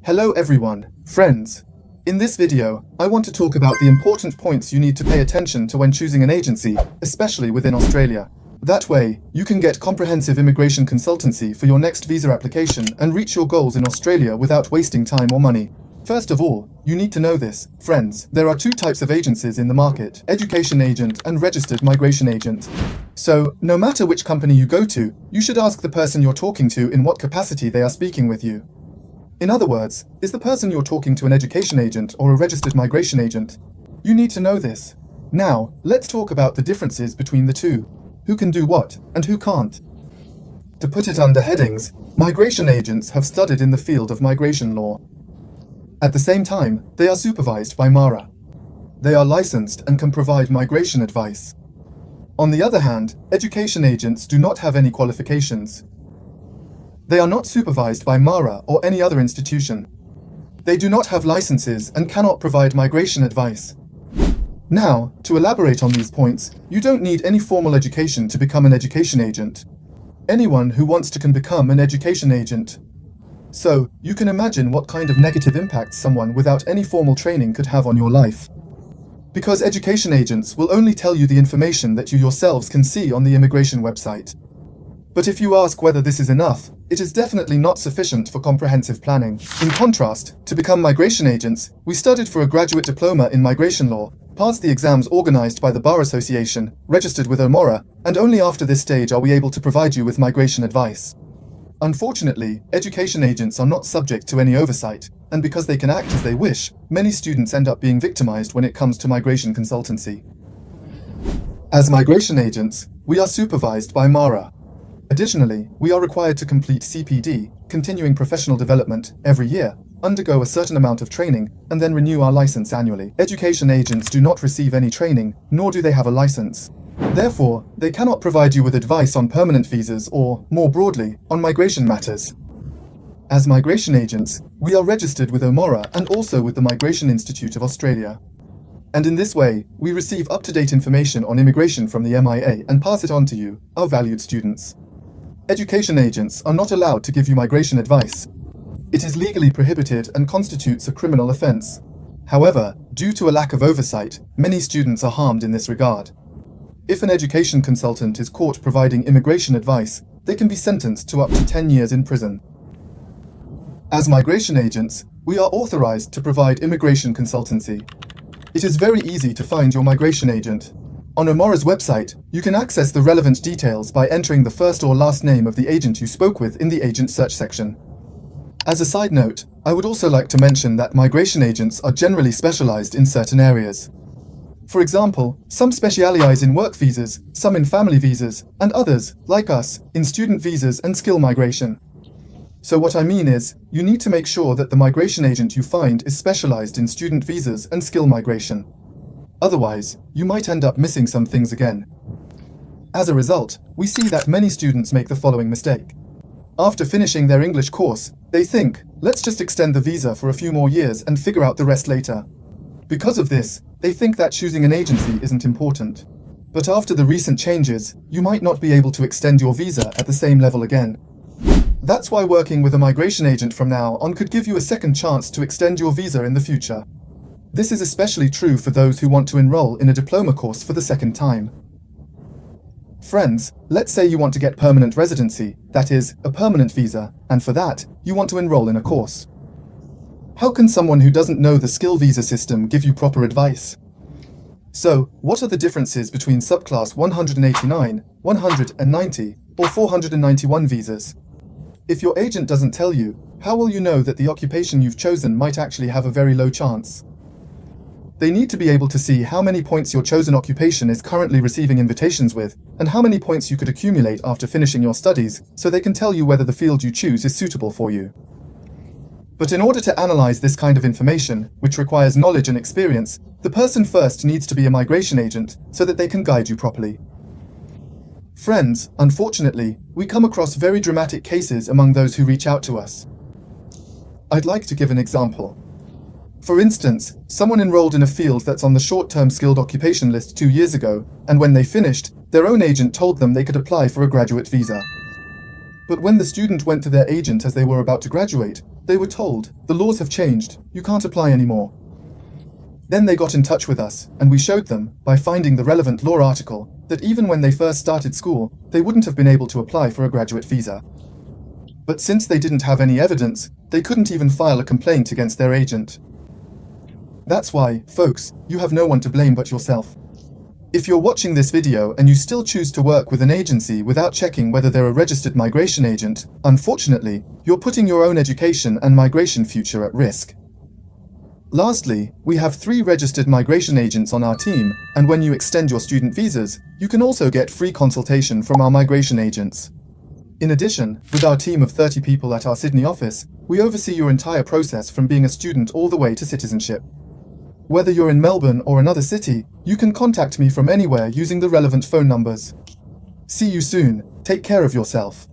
Hello everyone, friends. In this video, I want to talk about the important points you need to pay attention to when choosing an agency, especially within Australia. That way, you can get comprehensive immigration consultancy for your next visa application and reach your goals in Australia without wasting time or money. First of all, you need to know this, friends. There are two types of agencies in the market: education agent and registered migration agent. So, no matter which company you go to, you should ask the person you're talking to in what capacity they are speaking with you. In other words, is the person you're talking to an education agent or a registered migration agent? You need to know this. Now, let's talk about the differences between the two. Who can do what, and who can't? To put it under headings, migration agents have studied in the field of migration law. At the same time, they are supervised by MARA. They are licensed and can provide migration advice. On the other hand, education agents do not have any qualifications. They are not supervised by MARA or any other institution. They do not have licenses and cannot provide migration advice. Now, to elaborate on these points, you don't need any formal education to become an education agent. Anyone who wants to can become an education agent. So, you can imagine what kind of negative impact someone without any formal training could have on your life. Because education agents will only tell you the information that you yourselves can see on the immigration website. But if you ask whether this is enough, it is definitely not sufficient for comprehensive planning. In contrast, to become migration agents, we studied for a graduate diploma in migration law, passed the exams organized by the Bar Association, registered with OMORA, and only after this stage are we able to provide you with migration advice. Unfortunately, education agents are not subject to any oversight, and because they can act as they wish, many students end up being victimized when it comes to migration consultancy. As migration agents, we are supervised by MARA. Additionally, we are required to complete CPD, continuing professional development, every year, undergo a certain amount of training, and then renew our license annually. Education agents do not receive any training, nor do they have a license. Therefore, they cannot provide you with advice on permanent visas or, more broadly, on migration matters. As migration agents, we are registered with OMORA and also with the Migration Institute of Australia. And in this way, we receive up-to-date information on immigration from the MIA and pass it on to you, our valued students. Education agents are not allowed to give you migration advice. It is legally prohibited and constitutes a criminal offence. However, due to a lack of oversight, many students are harmed in this regard. If an education consultant is caught providing immigration advice, they can be sentenced to up to 10 years in prison. As migration agents, we are authorized to provide immigration consultancy. It is very easy to find your migration agent. On OMORA's website, you can access the relevant details by entering the first or last name of the agent you spoke with in the agent search section. As a side note, I would also like to mention that migration agents are generally specialized in certain areas. For example, some specialize in work visas, some in family visas, and others, like us, in student visas and skill migration. So what I mean is, you need to make sure that the migration agent you find is specialized in student visas and skill migration. Otherwise, you might end up missing some things again. As a result, we see that many students make the following mistake. After finishing their English course, they think, let's just extend the visa for a few more years and figure out the rest later. Because of this, they think that choosing an agency isn't important. But after the recent changes, you might not be able to extend your visa at the same level again. That's why working with a migration agent from now on could give you a second chance to extend your visa in the future. This is especially true for those who want to enroll in a diploma course for the second time. Friends, let's say you want to get permanent residency, that is, a permanent visa, and for that, you want to enroll in a course. How can someone who doesn't know the skill visa system give you proper advice? So, what are the differences between subclass 189, 190, or 491 visas? If your agent doesn't tell you, how will you know that the occupation you've chosen might actually have a very low chance? They need to be able to see how many points your chosen occupation is currently receiving invitations with, and how many points you could accumulate after finishing your studies, so they can tell you whether the field you choose is suitable for you. But in order to analyze this kind of information, which requires knowledge and experience, the person first needs to be a migration agent so that they can guide you properly. Friends, unfortunately, we come across very dramatic cases among those who reach out to us. I'd like to give an example. For instance, someone enrolled in a field that's on the short-term skilled occupation list 2 years ago, and when they finished, their own agent told them they could apply for a graduate visa. But when the student went to their agent as they were about to graduate, they were told, the laws have changed, you can't apply anymore. Then they got in touch with us, and we showed them, by finding the relevant law article, that even when they first started school, they wouldn't have been able to apply for a graduate visa. But since they didn't have any evidence, they couldn't even file a complaint against their agent. That's why, folks, you have no one to blame but yourself. If you're watching this video and you still choose to work with an agency without checking whether they're a registered migration agent, unfortunately, you're putting your own education and migration future at risk. Lastly, we have 3 registered migration agents on our team, and when you extend your student visas, you can also get free consultation from our migration agents. In addition, with our team of 30 people at our Sydney office, we oversee your entire process from being a student all the way to citizenship. Whether you're in Melbourne or another city, you can contact me from anywhere using the relevant phone numbers. See you soon. Take care of yourself.